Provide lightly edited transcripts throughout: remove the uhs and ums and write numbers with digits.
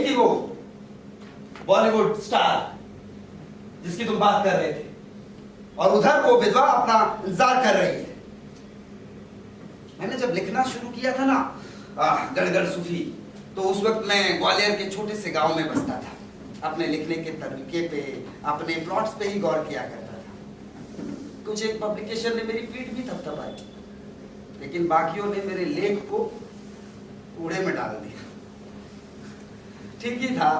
थी वो बॉलीवुड स्टार जिसकी तुम बात कर रहे थे, और उधर वो विधवा अपना इंतजार कर रही है। मैंने जब लिखना शुरू किया था ना गड़गड़ सूफी, तो उस वक्त मैं ग्वालियर के छोटे से गांव में बसता था। अपने लिखने के तरीके पे, अपने प्लॉट्स पे ही गौर किया करता था। कुछ एक पब्लिकेशन ने मेरी पीठ भी थपथपाई, लेकिन बाकियों ने मेरे लेख को कूड़े में डाल दिया। ठीक ही था।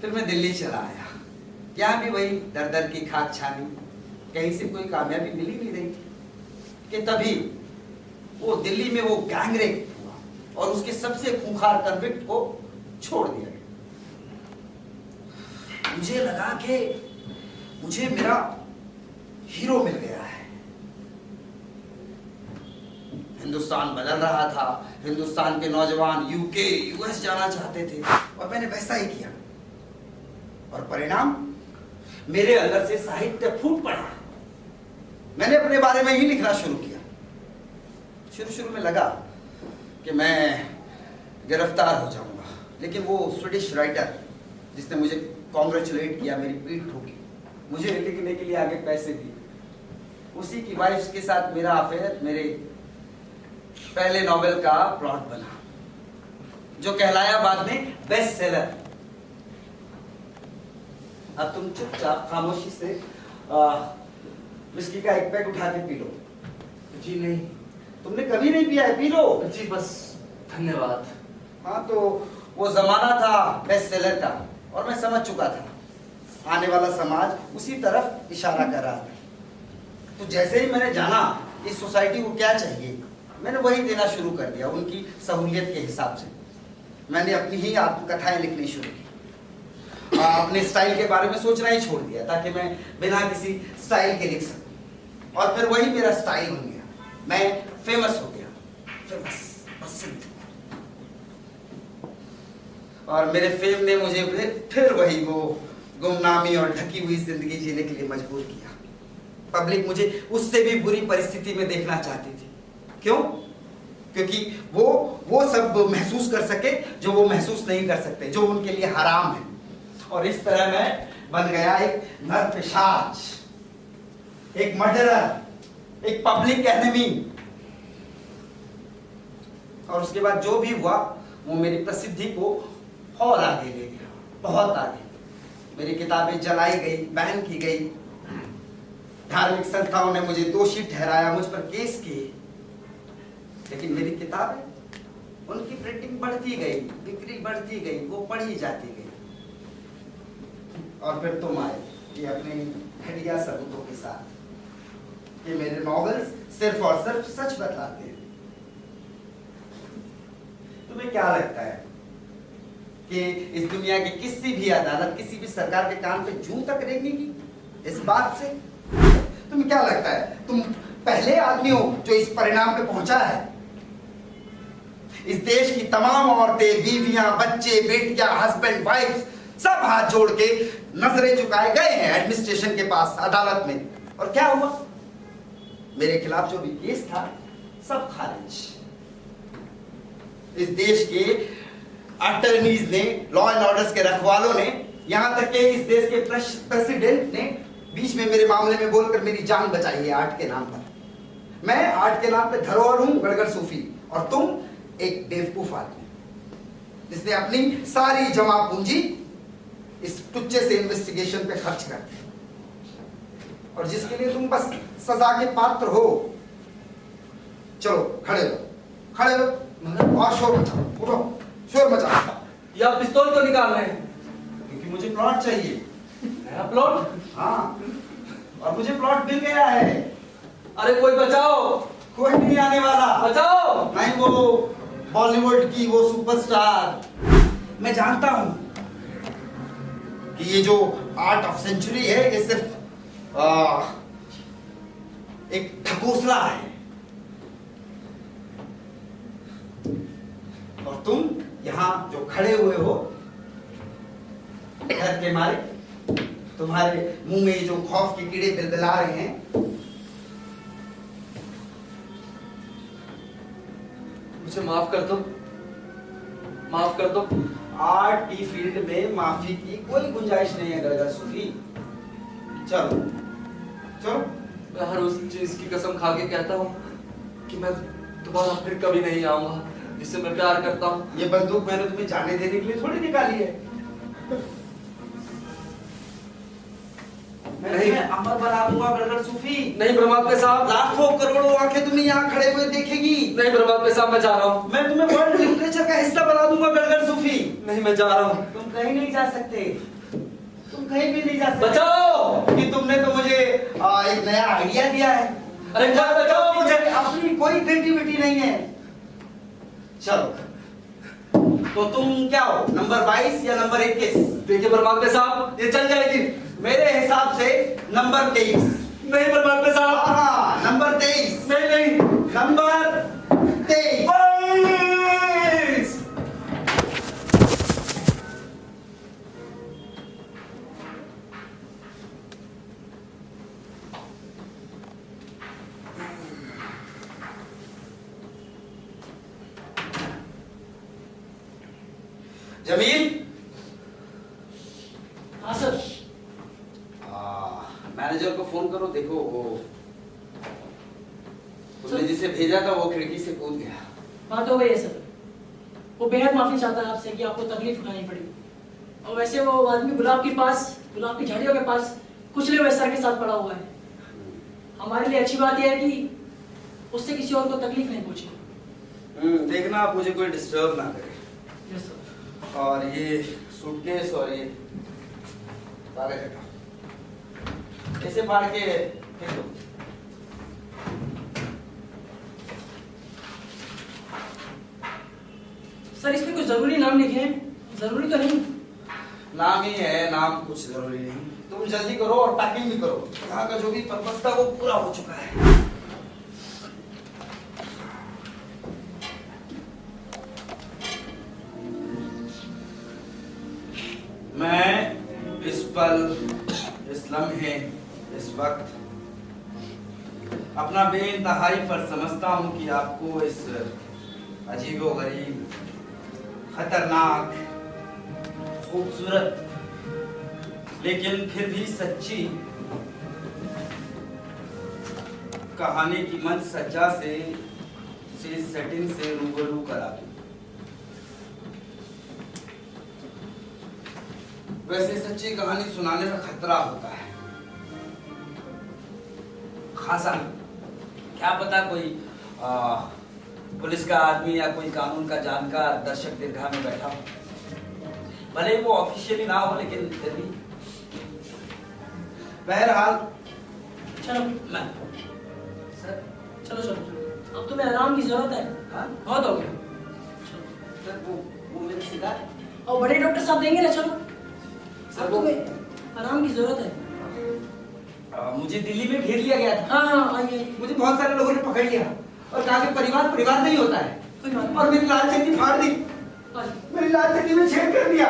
फिर मैं दिल्ली चला आया। यहाँ भी वही दर दर की खाक छानी, कहीं से कोई कामयाबी मिल ही नहीं रही थी कि तभी वो दिल्ली में वो गैंगरेप हुआ और उसके सबसे खूंखार कन्विक्ट को छोड़ दिया गया। मुझे लगा कि मुझे मेरा हीरो मिल गया है। हिंदुस्तान बदल रहा था, हिंदुस्तान के नौजवान यूके यूएस जाना चाहते थे, और मैंने वैसा ही किया। और परिणाम, मेरे अंदर से साहित्य फूट पड़ा। मैंने अपने बारे में ही लिखना शुरू किया। शुरू में लगा कि मैं गिरफ्तार हो जाऊंगा, लेकिन वो स्वीडिश राइटर जिसने मुझे कॉन्ग्रेचुलेट किया, मेरी पीठ ठोकी, मुझे लिखने के लिए आगे पैसे दिए, उसी की वाइफ के साथ मेरा अफेयर मेरे पहले नॉवेल का प्लॉट बना, जो कहलाया बाद में बेस्ट सेलर। अब तुम चुपचाप खामोशी से विस्की का एक पैक उठा के पी लो। जी नहीं। तुमने कभी नहीं पिया है, पी लो। जी बस, धन्यवाद। हाँ, तो वो जमाना था बेस्ट सेलर का, और मैं समझ चुका था आने वाला समाज उसी तरफ इशारा कर रहा था। तो जैसे ही मैंने जाना इस सोसाइटी को क्या चाहिए, मैंने वही देना शुरू कर दिया उनकी सहूलियत के हिसाब से। मैंने अपनी ही आत्मकथाएं लिखनी शुरू की। अपने स्टाइल के बारे में सोचना ही छोड़ दिया ताकि मैं बिना किसी स्टाइल के लिख सकूं, और फिर वही मेरा स्टाइल बन गया। मैं फेमस हो गया, फेमस, प्रसिद्ध। और मेरे फेम ने मुझे फिर वही वो गुमनामी और ढकी हुई जिंदगी जीने के लिए मजबूर किया। पब्लिक मुझे उससे भी बुरी परिस्थिति में देखना चाहती थी। क्यों? क्योंकि वो सब महसूस कर सके जो वो महसूस नहीं कर सकते, जो उनके लिए हराम है। और इस तरह मैं बन गया एक नरपिशाच, एक मर्डरर, एक पब्लिक एनिमी। और उसके बाद जो भी हुआ वो मेरी प्रसिद्धि को और आगे ले गया, बहुत आगे। मेरी किताबें जलाई गई, बैन की गई, धार्मिक संस्थाओं ने मुझे दोषी ठहराया, मुझ पर केस किए, लेकिन मेरी किताबें, उनकी प्रिंटिंग बढ़ती गई, बिक्री बढ़ती गई, वो पढ़ी जाती गई। और फिर तुम आए ये अपने घटिया सबूतों के साथ कि मेरे नॉवेल्स सिर्फ और सिर्फ सच बतलाते हैं। तुम्हें क्या लगता है कि इस दुनिया की किसी भी अदालत, किसी भी सरकार के कान पे जूं तक रेंगेगी इस बात से? तुम्हें क्या लगता है तुम पहले आदमी हो जो इस परिणाम पे पहुंचा है? इस देश की तमाम औरतें, बीवियां, बच्चे, बेटियां, हस्बैंड, वाइफ सब हाथ जोड़ के नजरें झुकाए गए हैं एडमिनिस्ट्रेशन के पास, अदालत में, और क्या हुआ? मेरे खिलाफ जो भी केस था सब खारिज। इस देश के अटर्नीज ने, लॉ एंड ऑर्डर के रखवालों ने, यहां तक कि इस देश के प्रेसिडेंट ने बीच में मेरे मामले में बोलकर मेरी जान बचाई है आर्ट के नाम पर। मैं आर्ट के नाम पे धरोहर हूं, गड़गड़ सूफी, और तुम एक बेवकूफ आदमी जिसने अपनी सारी जमा पूंजी इस टुच्चे से इन्वेस्टिगेशन पे खर्च कर दी, और जिसके लिए तुम बस सजा के पात्र हो। चलो खड़े हो, खड़े हो, और शोर मचाओ, उठो, शोर मचाओ। ये आप पिस्तौल क्यों निकाल रहे हैं? क्योंकि मुझे प्लॉट चाहिए। नया प्लॉट? हाँ, और मुझे प्लॉट मिल गया है। अरे कोई बचाओ! कोई नहीं आने वाला। बचाओ! नहीं, वो बॉलीवुड की वो सुपरस्टार। मैं जानता हूं कि ये जो आर्ट ऑफ सेंचुरी है ये सिर्फ एक ढकोसला है, और तुम यहां जो खड़े हुए हो डर के मारे, तुम्हारे मुंह में जो खौफ के कीड़े बिलबिला रहे हैं, मुझे माफ कर दो। माफ कर दो। आर्ट की फील्ड में माफी की कोई गुंजाइश नहीं है गड़गड़ सूफी। चलो चलो। मैं हर उस चीज की कसम खा के कहता हूँ कि मैं दोबारा फिर कभी नहीं आऊंगा जिससे मैं प्यार करता हूँ। ये बंदूक मैंने तुम्हें जाने देने के लिए थोड़ी निकाली है। मैं नहीं। तुम्हें अमर बना दूंगा गड़गड़ सूफी। नहीं परमात्मा साहब। लाखों करोड़ों आंखें तुम्हें यहाँ खड़े हुए देखेगी। नहीं परमात्मा साहब, मैं जा रहा हूँ। मैं तुम्हें वर्ल्ड लिटरेचर का हिस्सा बना दूंगा गड़गड़ सूफी। नहीं, मैं जा रहा हूँ। तुम कहीं नहीं जा सकते, तुम कहीं भी नहीं जा सकते। बचाओ। कि तुमने तो मुझे एक नया आइडिया दिया है। अरे बचाओ मुझे। अपनी कोई क्रिएटिविटी नहीं है। चलो तो तुम क्या हो, नंबर 22 या नंबर 21? देखिए परमात्मा साहब, ये चल जाएगी। मेरे हिसाब से नंबर 23। नहीं परमात्मा साहब। हाँ, नंबर 23। नहीं नहीं, नंबर 23। जमील। हाँ सर। मैनेजर को फोन करो, देखो वो तुमने जिसे भेजा था वो खिड़की से कूद गया। बात हो गई है सर। वो बेहद माफी चाहता है आपसे कि आपको तकलीफ उठानी पड़ी। और वैसे वो आदमी गुलाब की झाड़ियों के पास कुचले हुए सर के साथ पड़ा हुआ है। हमारे लिए अच्छी बात यह है कि उससे किसी और को तकलीफ नहीं पहुंची। देखना आप मुझे कोई डिस्टर्ब ना करे। Yes sir. और ये सूटकेस और ये सारे हटाओ, ऐसे फाड़ के फेंक दो। सर इसमें कुछ जरूरी नाम लिखे हैं? जरूरी तो नहीं। नाम ही है, नाम कुछ जरूरी नहीं। तुम जल्दी करो और पैकिंग भी करो। यहाँ का जो भी पर्पस था वो पूरा हो चुका है। मैं इस पल, इस लम्हे, इस वक्त अपना बेइंतहाई फर्ज समझता हूँ कि आपको इस अजीबोगरीब, खतरनाक, खूबसूरत लेकिन फिर भी सच्ची कहानी की मंच सज्जा से सेटिंग से रूबरू करा दूं। वैसे सच्ची कहानी सुनाने में खतरा होता है खासा। क्या पता कोई पुलिस का आदमी या कोई कानून का जानकार दर्शक दीर्घा में बैठा हो, भले वो ऑफिशियली ना हो लेकिन फिर भी। बहरहाल चलो मैं सर, चलो चलो, अब तुम्हें आराम की जरूरत है। हाँ? बहुत हो गया। सर वो मेरे सिगार। और बड़े डॉक्टर साहब देंगे ना। चलो सर अब वो तुम्हें आराम की जरूरत है। मुझे दिल्ली में घेर लिया गया था। हाँ हाँ आइए। मुझे बहुत सारे लोगों ने पकड़ लिया और कहा कि परिवार परिवार नहीं होता है। कोई बात नहीं। और मेरी लाल चड्डी फाड़ दी, आइए। मेरी लाल चड्डी में छेद कर दिया।